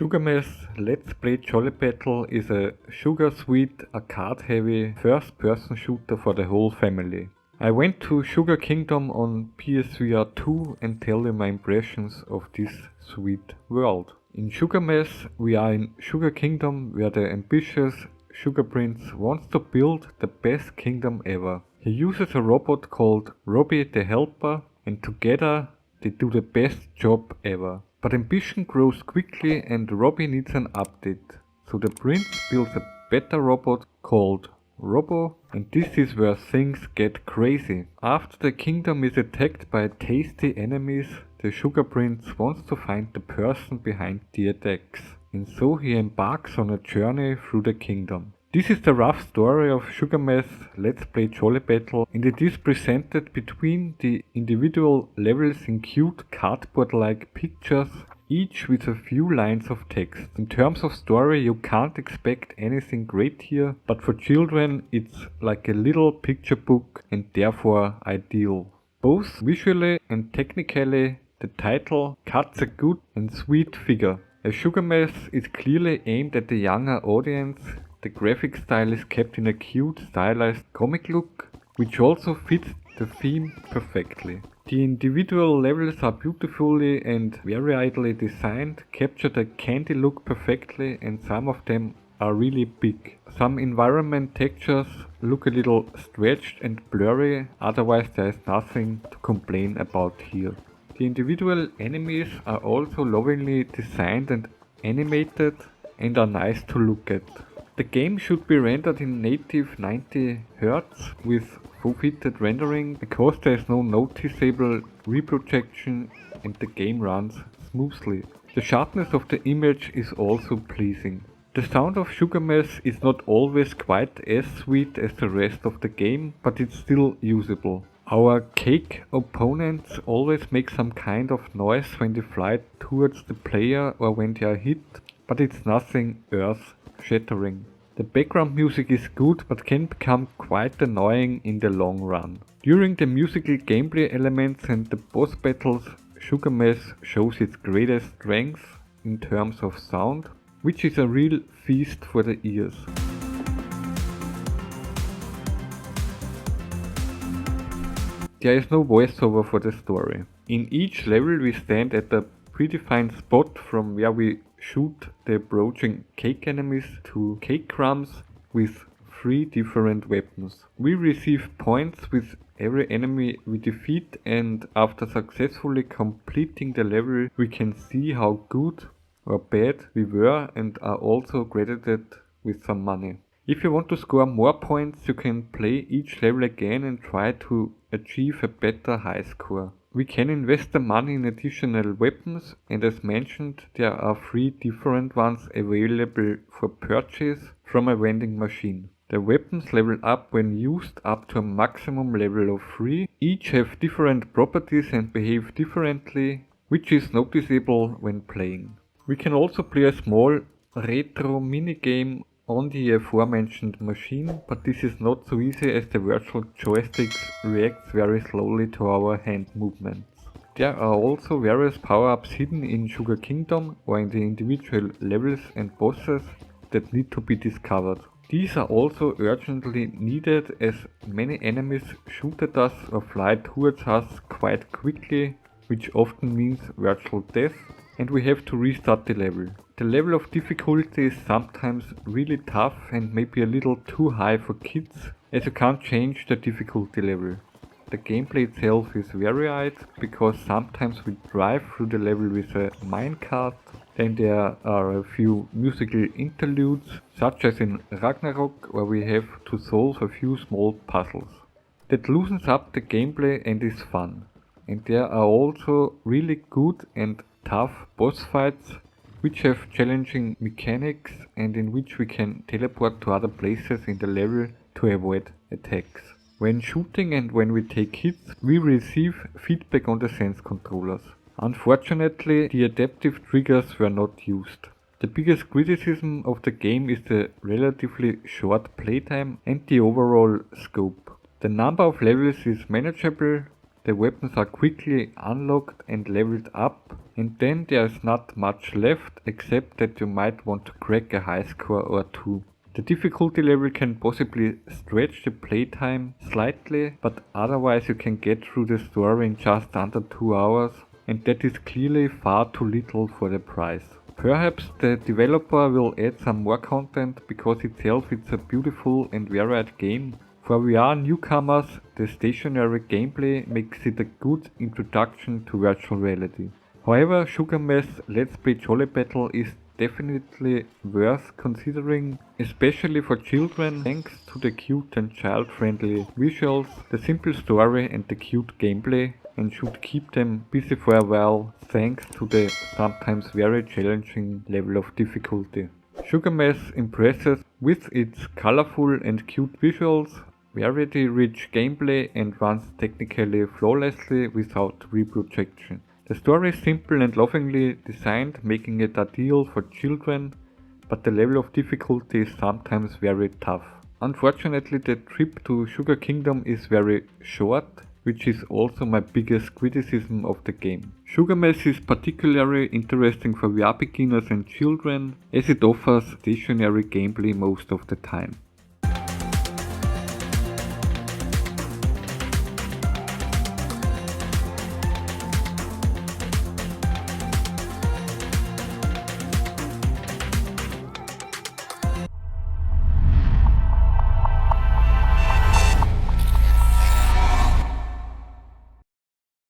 Sugar Mass Let's Play Jolly Battle is a sugar-sweet, arcade-heavy, first-person shooter for the whole family. I went to Sugar Kingdom on PSVR2 and tell you my impressions of this sweet world. In Sugar Mass, we are in Sugar Kingdom where the ambitious Sugar Prince wants to build the best kingdom ever. He uses a robot called Robbie the Helper, and together they do the best job ever. But ambition grows quickly and Robbie needs an update. So the prince builds a better robot called Robo, and this is where things get crazy. After the kingdom is attacked by tasty enemies, the Sugar Prince wants to find the person behind the attacks. And so he embarks on a journey through the kingdom. This is the rough story of Sugar Mass Let's Play Jolly Battle, and it is presented between the individual levels in cute cardboard-like pictures, each with a few lines of text. In terms of story, you can't expect anything great here, but for children it's like a little picture book and therefore ideal. Both visually and technically, the title cuts a good and sweet figure. As Sugar Mass is clearly aimed at the younger audience, the graphic style is kept in a cute, stylized comic look, which also fits the theme perfectly. The individual levels are beautifully and variedly designed, capture the candy look perfectly, and some of them are really big. Some environment textures look a little stretched and blurry, otherwise there is nothing to complain about here. The individual enemies are also lovingly designed and animated and are nice to look at. The game should be rendered in native 90 Hz with full-fitted rendering because there is no noticeable reprojection and the game runs smoothly. The sharpness of the image is also pleasing. The sound of Sugar Mass is not always quite as sweet as the rest of the game, but it's still usable. Our cake opponents always make some kind of noise when they fly towards the player or when they are hit, but it's nothing earth-shattering. The background music is good but can become quite annoying in the long run. During the musical gameplay elements and the boss battles, Sugar Mass shows its greatest strength in terms of sound, which is a real feast for the ears. There is no voiceover for the story. In each level we stand at a predefined spot from where we shoot the approaching cake enemies to cake crumbs with 3 different weapons. We receive points with every enemy we defeat, and after successfully completing the level we can see how good or bad we were and are also credited with some money. If you want to score more points, you can play each level again and try to achieve a better high score. We can invest the money in additional weapons, and as mentioned, there are 3 different ones available for purchase from a vending machine. The weapons level up when used up to a maximum level of 3. Each have different properties and behave differently, which is noticeable when playing. We can also play a small retro minigame on the aforementioned machine, but this is not so easy as the virtual joysticks reacts very slowly to our hand movements. There are also various power-ups hidden in Sugar Kingdom or in the individual levels and bosses that need to be discovered. These are also urgently needed as many enemies shoot at us or fly towards us quite quickly, which often means virtual death, and we have to restart the level. The level of difficulty is sometimes really tough and maybe a little too high for kids, as you can't change the difficulty level. The gameplay itself is varied, because sometimes we drive through the level with a minecart, then there are a few musical interludes, such as in Ragnarok, where we have to solve a few small puzzles. That loosens up the gameplay and is fun. And there are also really good and tough boss fights, which have challenging mechanics and in which we can teleport to other places in the level to avoid attacks. When shooting and when we take hits, we receive feedback on the sense controllers. Unfortunately, the adaptive triggers were not used. The biggest criticism of the game is the relatively short playtime and the overall scope. The number of levels is manageable, the weapons are quickly unlocked and leveled up, and then there's not much left except that you might want to crack a high score or two. The difficulty level can possibly stretch the playtime slightly, but otherwise you can get through the story in just under 2 hours, and that is clearly far too little for the price. Perhaps the developer will add some more content, because itself it's a beautiful and varied game. For VR newcomers, the stationary gameplay makes it a good introduction to virtual reality. However, Sugar Mess Let's Play Jolly Battle is definitely worth considering, especially for children, thanks to the cute and child-friendly visuals, the simple story and the cute gameplay, and should keep them busy for a while thanks to the sometimes very challenging level of difficulty. Sugar Mess impresses with its colorful and cute visuals, variety-rich gameplay, and runs technically flawlessly without reprojection. The story is simple and lovingly designed, making it ideal for children, but the level of difficulty is sometimes very tough. Unfortunately, the trip to Sugar Kingdom is very short, which is also my biggest criticism of the game. Sugar Mess is particularly interesting for VR beginners and children, as it offers stationary gameplay most of the time.